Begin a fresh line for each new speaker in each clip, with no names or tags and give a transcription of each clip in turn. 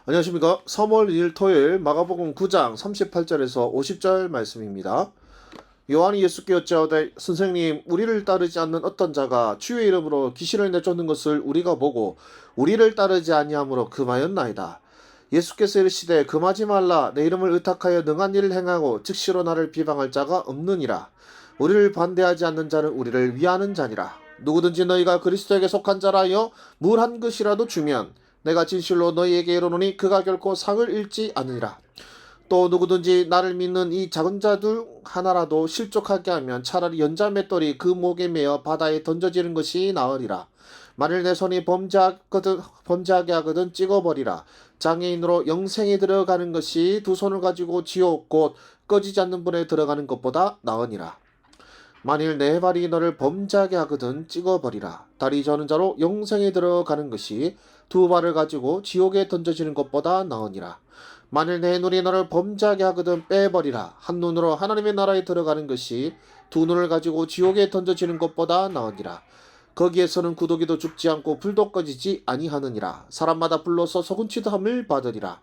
안녕하십니까. 3월 2일 토요일 마가복음 9장 38절에서 50절 말씀입니다. 요한이 예수께 여짜오되 선생님 우리를 따르지 않는 어떤 자가 주의 이름으로 귀신을 내쫓는 것을 우리가 보고 우리를 따르지 아니하므로 금하였나이다. 예수께서 이르시되 금하지 말라. 내 이름을 의탁하여 능한 일을 행하고 즉시로 나를 비방할 자가 없느니라. 우리를 반대하지 않는 자는 우리를 위하는 자니라. 누구든지 너희가 그리스도에게 속한 자라 하여 물 한 것이라도 주면 내가 진실로 너희에게 이르노니 그가 결코 상을 잃지 않으리라. 또 누구든지 나를 믿는 이 작은 자들 하나라도 실족하게 하면 차라리 연자 맷돌이 그 목에 매어 바다에 던져지는 것이 나으리라. 만일 내 손이 범죄하게 하거든 찍어버리라. 장애인으로 영생에 들어가는 것이 두 손을 가지고 지옥 곧 꺼지지 않는 불에 들어가는 것보다 나으니라. 만일 내 발이 너를 범죄하게 하거든 찍어버리라. 다리 저는 자로 영생에 들어가는 것이 두 발을 가지고 지옥에 던져지는 것보다 나으니라. 만일 내 눈이 너를 범죄하게 하거든 빼버리라. 한 눈으로 하나님의 나라에 들어가는 것이 두 눈을 가지고 지옥에 던져지는 것보다 나으니라. 거기에서는 구더기도 죽지 않고 불도 꺼지지 아니하느니라. 사람마다 불로서 소금치도 함을 받으리라.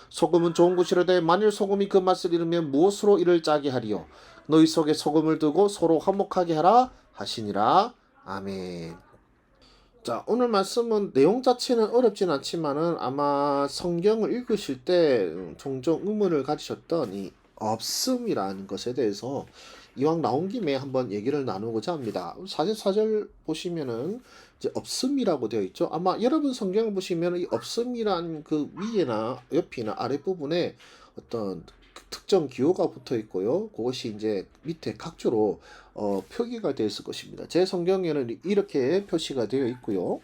소금은 좋은 것이라되 만일 소금이 그 맛을 잃으면 무엇으로 이를 짜게 하리요. 너희 속에 소금을 두고 서로 화목하게 하라 하시니라. 아멘. 자, 오늘 말씀은 내용 자체는 어렵진 않지만은 아마 성경을 읽으실 때 종종 의문을 가지셨던 이 없음이라는 것에 대해서 이왕 나온 김에 한번 얘기를 나누고자 합니다. 44절 보시면은 이제 없음이라고 되어 있죠. 아마 여러분 성경을 보시면 이 없음이란 그 위에나 옆이나 아랫부분에 어떤 특정 기호가 붙어 있고요. 그것이 이제 밑에 각주로 표기가 되어 있을 것입니다. 제 성경에는 이렇게 표시가 되어 있고요.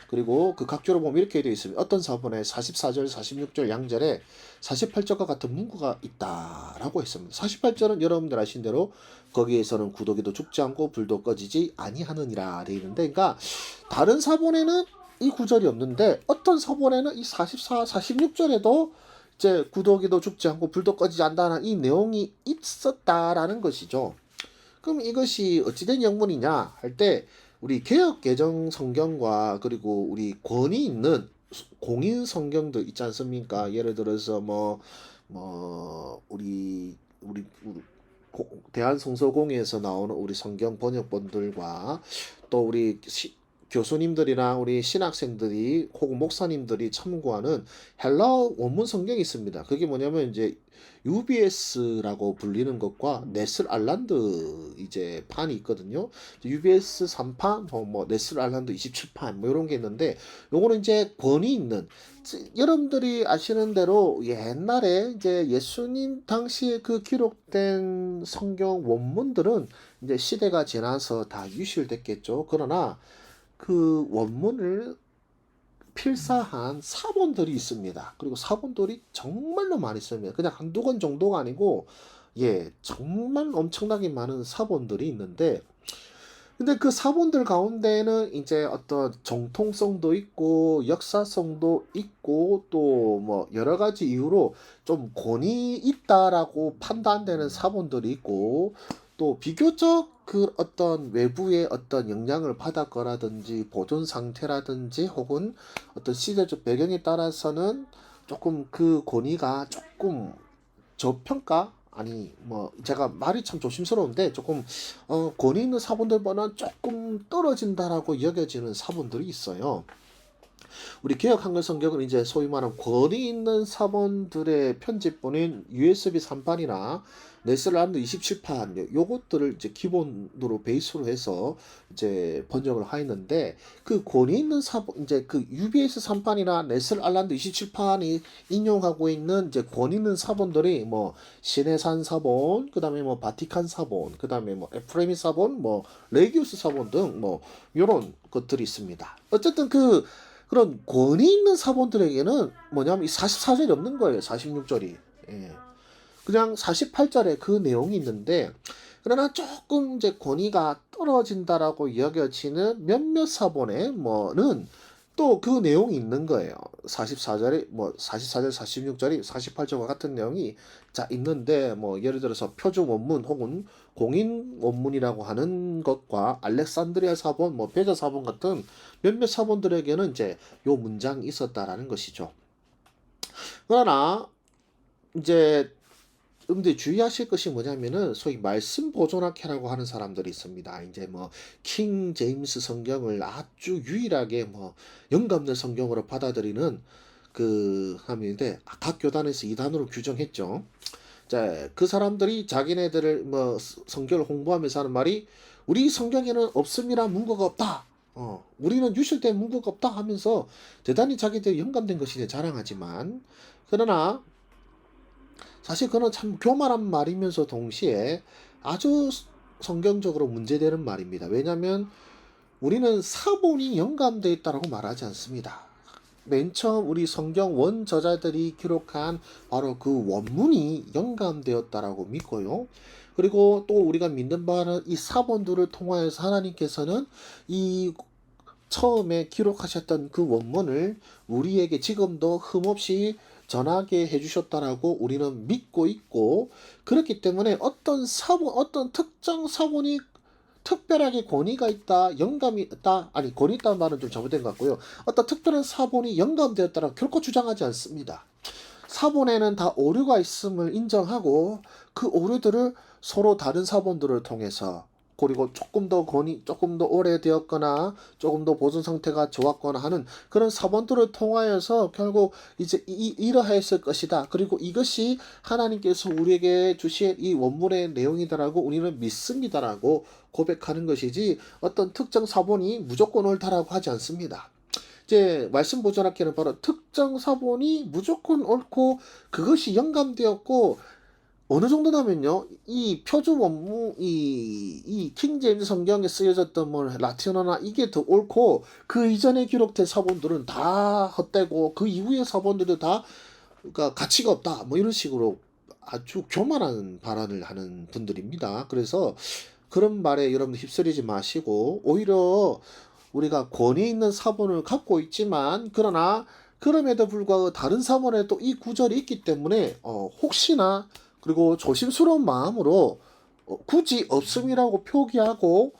그리고 그 각주로 보면 이렇게 되어 있습니다. 어떤 사본에 44절, 46절 양절에 48절과 같은 문구가 있다라고 했습니다. 48절은 여러분들 아신 대로 거기에서는 구더기도 죽지 않고 불도 꺼지지 아니하느니라 되어 있는데, 그러니까 다른 사본에는 이 구절이 없는데 어떤 사본에는 이 44, 46절에도 이제 구더기도 죽지 않고 불도 꺼지지 않는다는 이 내용이 있었다라는 것이죠. 그럼 이것이 어찌된 영문이냐 할 때 우리 개역 개정 성경과 그리고 우리 권위 있는 공인 성경들 있지 않습니까? 예를 들어서 우리 대한성서공회에서 나오는 우리 성경 번역본들과 또 우리 교수님들이나 우리 신학생들이 혹은 목사님들이 참고하는 헬라어 원문 성경이 있습니다. 그게 뭐냐면 이제 UBS라고 불리는 것과 네슬 알란드 이제 판이 있거든요. UBS 3판, 네슬 알란드 27판 뭐 이런 게 있는데, 요거는 이제 권위 있는, 여러분들이 아시는 대로 옛날에 이제 예수님 당시에 그 기록된 성경 원문들은 이제 시대가 지나서 다 유실됐겠죠. 그러나 그 원문을 필사한 사본들이 있습니다. 그리고 사본들이 정말로 많이 씁니다. 그냥 한두 권 정도가 아니고 정말 엄청나게 많은 사본들이 있는데, 근데 그 사본들 가운데는 이제 어떤 정통성도 있고 역사성도 있고 또 뭐 여러 가지 이유로 좀 권위 있다라고 판단되는 사본들이 있고, 또 비교적 그 어떤 외부의 어떤 영향을 받았거라든지 보존 상태라든지 혹은 어떤 시대적 배경에 따라서는 조금 그 권위가 조금 저평가, 아니 뭐 제가 말이 참 조심스러운데 조금 권위 있는 사본들보다는 조금 떨어진다라고 여겨지는 사본들이 있어요. 우리 개역 한글 성경은 이제 소위 말하는 권위 있는 사본들의 편집본인 USB 3판이나 네슬란드 27판 요것들을 이제 기본으로 베이스로 해서 이제 번역을 하였는데, 그 권위 있는 사본 이제 그 UBS 3판이나 네슬란드 27판이 인용하고 있는 이제 권위 있는 사본들이 뭐 시내산 사본, 그다음에 뭐 바티칸 사본, 그다음에 뭐 에프레미 사본, 뭐 레기우스 사본 등 뭐 요런 것들이 있습니다. 어쨌든 그런 권위 있는 사본들에게는 뭐냐면 이 44절이 없는 거예요. 46절이. 그냥 48절에 그 내용이 있는데, 그러나 조금 이제 권위가 떨어진다라고 여겨지는 몇몇 사본에 뭐는 또 그 내용이 있는 거예요. 44절에 44절, 46절이 48절과 같은 내용이 있는데, 뭐 예를 들어서 표준 원문 혹은 공인 원문이라고 하는 것과 알렉산드리아 사본, 뭐 베자 사본 같은 몇몇 사본들에게는 이제 요 문장이 있었다라는 것이죠. 그러나 이제 근데 주의하실 것이 뭐냐면은 소위 말씀 보존학회라고 하는 사람들이 있습니다. 이제 뭐 킹 제임스 성경을 아주 유일하게 뭐 영감 없는 성경으로 받아들이는 그 함인데 각 교단에서 이단으로 규정했죠. 자, 그 사람들이 자기네들을 뭐 성경을 홍보하면서 하는 말이 우리 성경에는 없음이라 문구가 없다. 우리는 유실된 문구가 없다 하면서 대단히 자기들 영감된 것이 자랑하지만 그러나 사실 그건 참 교만한 말이면서 동시에 아주 성경적으로 문제되는 말입니다. 왜냐하면 우리는 사본이 영감되어 있다고 말하지 않습니다. 맨 처음 우리 성경 원저자들이 기록한 바로 그 원문이 영감되었다라고 믿고요. 그리고 또 우리가 믿는 바는 이 사본들을 통하여서 하나님께서는 이 처음에 기록하셨던 그 원문을 우리에게 지금도 흠없이 전하게 해주셨다라고 우리는 믿고 있고, 그렇기 때문에 어떤 사본, 어떤 특정 사본이 특별하게 권위가 있다, 영감이 있다, 아니 권위 있다는 말은 좀 잘못된 것 같고요. 어떤 특별한 사본이 영감되었다라고 결코 주장하지 않습니다. 사본에는 다 오류가 있음을 인정하고 그 오류들을 서로 다른 사본들을 통해서, 그리고 조금 더 조금 더 오래되었거나 조금 더 보존 상태가 좋았거나 하는 그런 사본들을 통하여서 결국 이제 이러했을 것이다. 그리고 이것이 하나님께서 우리에게 주신 이 원문의 내용이다라고 우리는 믿습니다라고 고백하는 것이지, 어떤 특정 사본이 무조건 옳다라고 하지 않습니다. 이제 말씀 보존학회는 바로 특정 사본이 무조건 옳고 그것이 영감되었고, 어느 정도냐면요, 이 표준 원문, 이 킹제임스 성경에 쓰여졌던 뭐 라틴어나 이게 더 옳고 그 이전에 기록된 사본들은 다 헛되고 그 이후의 사본들도 다 그러니까 가치가 없다, 뭐 이런 식으로 아주 교만한 발언을 하는 분들입니다. 그래서 그런 말에 여러분 휩쓸리지 마시고, 오히려 우리가 권위 있는 사본을 갖고 있지만 그러나 그럼에도 불구하고 다른 사본에 또 이 구절이 있기 때문에 혹시나, 그리고 조심스러운 마음으로 굳이 없음이라고 표기하고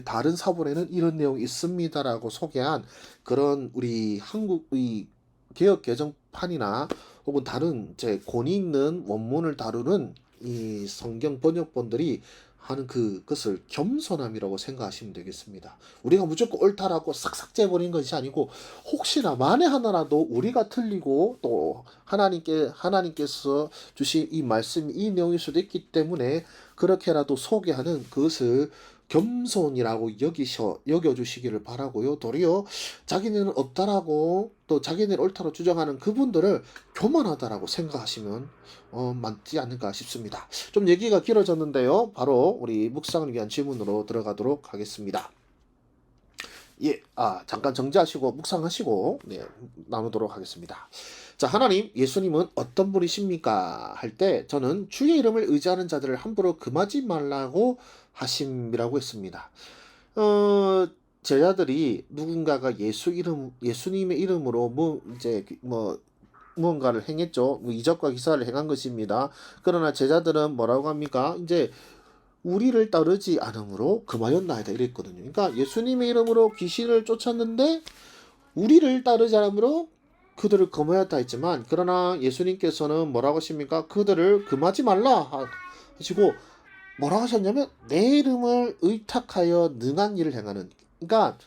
다른 사본에는 이런 내용이 있습니다라고 소개한 그런 우리 한국의 개혁 개정판이나 혹은 다른 제 권위 있는 원문을 다루는 이 성경 번역본들이 하는 그것을 겸손함이라고 생각하시면 되겠습니다. 우리가 무조건 옳다라고 싹싹 재버린 것이 아니고, 혹시나 만에 하나라도 우리가 틀리고 또 하나님께서 주신 이 말씀이 이 내용일 수도 있기 때문에 그렇게라도 소개하는 그것을 겸손이라고 여겨주시기를 바라고요. 도리어 자기네는 없다라고 또 자기네는 옳다고 주장하는 그분들을 교만하다라고 생각하시면 맞지 않을까 싶습니다. 좀 얘기가 길어졌는데요. 바로 우리 묵상을 위한 질문으로 들어가도록 하겠습니다. 예, 잠깐 정지하시고 묵상하시고 나누도록 하겠습니다. 자, 하나님, 예수님은 어떤 분이십니까? 할 때 저는 주의 이름을 의지하는 자들을 함부로 금하지 말라고 하심이라고 했습니다. 제자들이 누군가가 예수님의 이름으로 무언가를 행했죠. 이적과 기사를 행한 것입니다. 그러나 제자들은 뭐라고 합니까? 이제 우리를 따르지 않으므로 금하였나이다 이랬거든요. 그러니까 예수님의 이름으로 귀신을 쫓았는데 우리를 따르지 않으므로 그들을 금하였다 했지만, 그러나 예수님께서는 뭐라고 하십니까? 그들을 금하지 말라 하시고 뭐라고 하셨냐면 내 이름을 의탁하여 능한 일을 행하는, 그러니까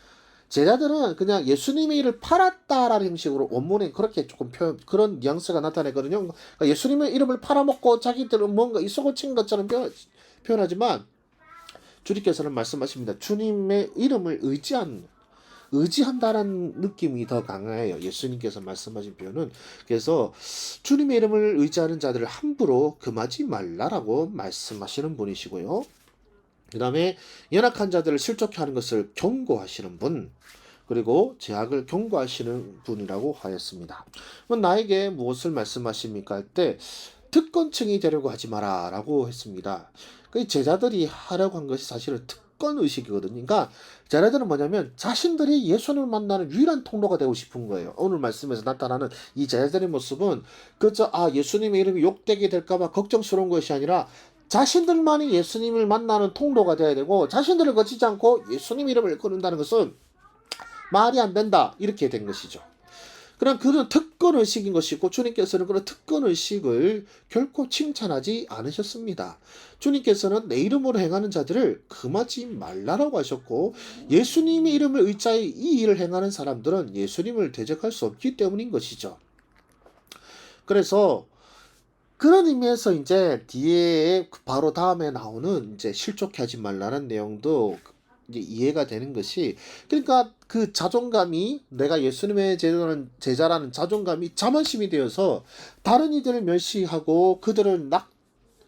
제자들은 그냥 예수님의 일을 팔았다라는 형식으로 원문에 그렇게 조금 그런 뉘앙스가 나타내거든요. 그러니까 예수님의 이름을 팔아먹고 자기들은 뭔가 이속을 친 것처럼 표현하지만, 주님께서는 말씀하십니다. 주님의 이름을 의지한다라는 느낌이 더 강해요. 예수님께서 말씀하신 표현은. 그래서 주님의 이름을 의지하는 자들을 함부로 금하지 말라라고 말씀하시는 분이시고요. 그 다음에 연약한 자들을 실족해 하는 것을 경고하시는 분, 그리고 제약을 경고하시는 분이라고 하였습니다. 나에게 무엇을 말씀하십니까? 할 때 특권층이 되려고 하지 마라 라고 했습니다. 그 제자들이 하려고 한 것이 사실은 특권의식이거든요. 그러니까 제자들은 뭐냐면 자신들이 예수님을 만나는 유일한 통로가 되고 싶은 거예요. 오늘 말씀에서 나타나는 이 제자들의 모습은 그저 예수님의 이름이 욕되게 될까봐 걱정스러운 것이 아니라 자신들만이 예수님을 만나는 통로가 되어야 되고, 자신들을 거치지 않고 예수님 이름을 거는다는 것은 말이 안 된다, 이렇게 된 것이죠. 그런 특권의식인 것이고 주님께서는 그런 특권의식을 결코 칭찬하지 않으셨습니다. 주님께서는 내 이름으로 행하는 자들을 금하지 말라라고 하셨고 예수님의 이름을 의지하여 이 일을 행하는 사람들은 예수님을 대적할 수 없기 때문인 것이죠. 그래서 그런 의미에서 이제 뒤에 바로 다음에 나오는 이제 실족해 하지 말라는 내용도 이제 이해가 되는 것이 그러니까 그 자존감이 내가 예수님의 제자라는 자존감이 자만심이 되어서 다른 이들을 멸시하고 그들을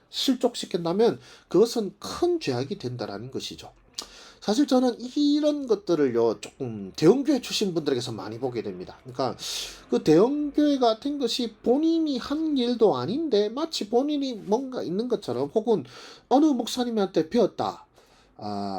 실족시킨다면 그것은 큰 죄악이 된다라는 것이죠. 사실 저는 이런 것들을요 조금 대형교회 출신 분들에게서 많이 보게 됩니다. 그러니까 그 대형교회 같은 것이 본인이 한 일도 아닌데 마치 본인이 뭔가 있는 것처럼 혹은 어느 목사님한테 배웠다.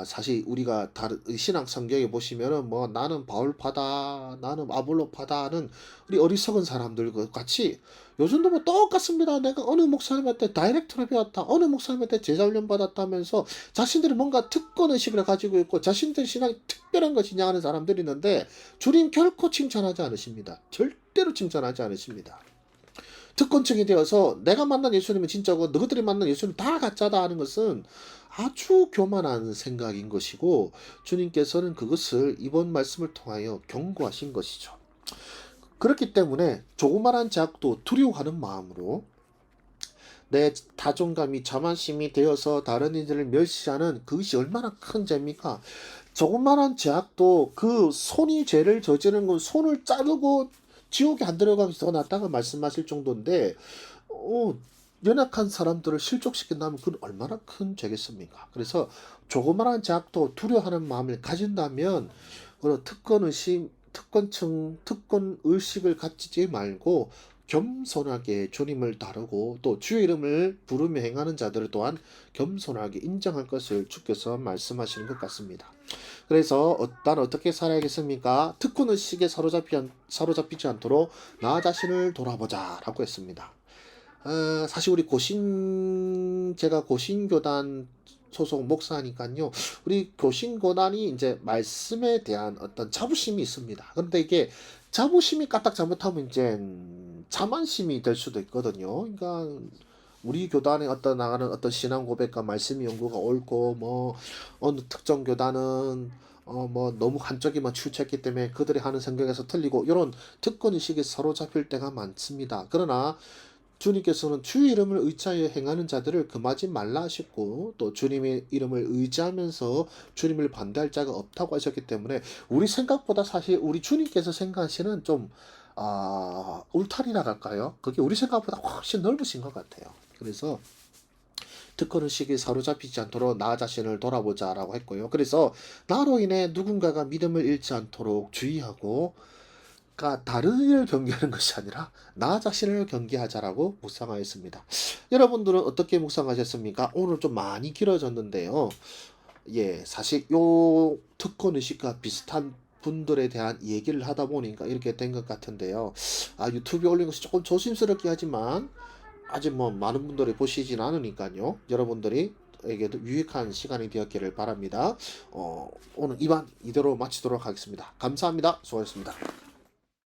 사실 우리가 다른 신앙 성경에 보시면은 뭐 나는 바울파다, 나는 아볼로파다는 우리 어리석은 사람들과 같이 요즘도 뭐 똑같습니다. 내가 어느 목사님한테 다이렉트로 배웠다, 어느 목사님한테 제자 훈련 받았다면서 자신들이 뭔가 특권 의식을 가지고 있고 자신들 신앙이 특별한 것이냐 하는 사람들이 있는데 주님 결코 칭찬하지 않으십니다. 절대로 칭찬하지 않으십니다. 특권층이 되어서 내가 만난 예수님은 진짜고 너희들이 만난 예수님 다 가짜다 하는 것은 아주 교만한 생각인 것이고 주님께서는 그것을 이번 말씀을 통하여 경고하신 것이죠. 그렇기 때문에 조그마한 제약도 두려워하는 마음으로 내 자존감이 자만심이 되어서 다른 이들을 멸시하는 그것이 얼마나 큰 죄입니까? 조그마한 제약도 그 손이 죄를 저지르는 건 손을 자르고 지옥에 안 들어가기 더 낫다고 말씀하실 정도인데 연약한 사람들을 실족시킨다면 그건 얼마나 큰 죄겠습니까? 그래서 조그마한 제약도 두려워하는 마음을 가진다면 그런 특권의식을 가지지 말고 겸손하게 주님을 다루고 또 주의 이름을 부르며 행하는 자들을 또한 겸손하게 인정할 것을 주께서 말씀하시는 것 같습니다. 그래서 난 어떻게 살아야겠습니까? 특권의식에 사로잡히지 않도록 나 자신을 돌아보자 라고 했습니다. 사실 제가 고신교단 소속 목사니까요. 우리 고신교단이 이제 말씀에 대한 어떤 자부심이 있습니다. 그런데 이게 자부심이 까딱 잘못하면 이제 자만심이 될 수도 있거든요. 그러니까 우리 교단에 나가는 어떤 신앙 고백과 말씀 연구가 옳고 뭐 어느 특정 교단은 뭐 너무 한쪽에만 치우쳤기 때문에 그들이 하는 성경에서 틀리고 이런 특권의식에 사로잡힐 때가 많습니다. 그러나 주님께서는 주의 이름을 의지하여 행하는 자들을 금하지 말라 하셨고 또 주님의 이름을 의지하면서 주님을 반대할 자가 없다고 하셨기 때문에 우리 생각보다 사실 우리 주님께서 생각하시는 좀 울타리라 할까요? 그게 우리 생각보다 훨씬 넓으신 것 같아요. 그래서 특권의식에 사로잡히지 않도록 나 자신을 돌아보자라고 했고요. 그래서 나로 인해 누군가가 믿음을 잃지 않도록 주의하고 다른 일을 경계하는 것이 아니라 나 자신을 경계하자라고 묵상하였습니다. 여러분들은 어떻게 묵상하셨습니까? 오늘 좀 많이 길어졌는데요. 사실 요 특권의식과 비슷한 분들에 대한 얘기를 하다 보니까 이렇게 된 것 같은데요. 유튜브에 올린 것이 조금 조심스럽게 하지만 아직 뭐 많은 분들이 보시진 않으니까요. 여러분들에게도 유익한 시간이 되었기를 바랍니다. 오늘 이만 이대로 마치도록 하겠습니다. 감사합니다. 수고하셨습니다.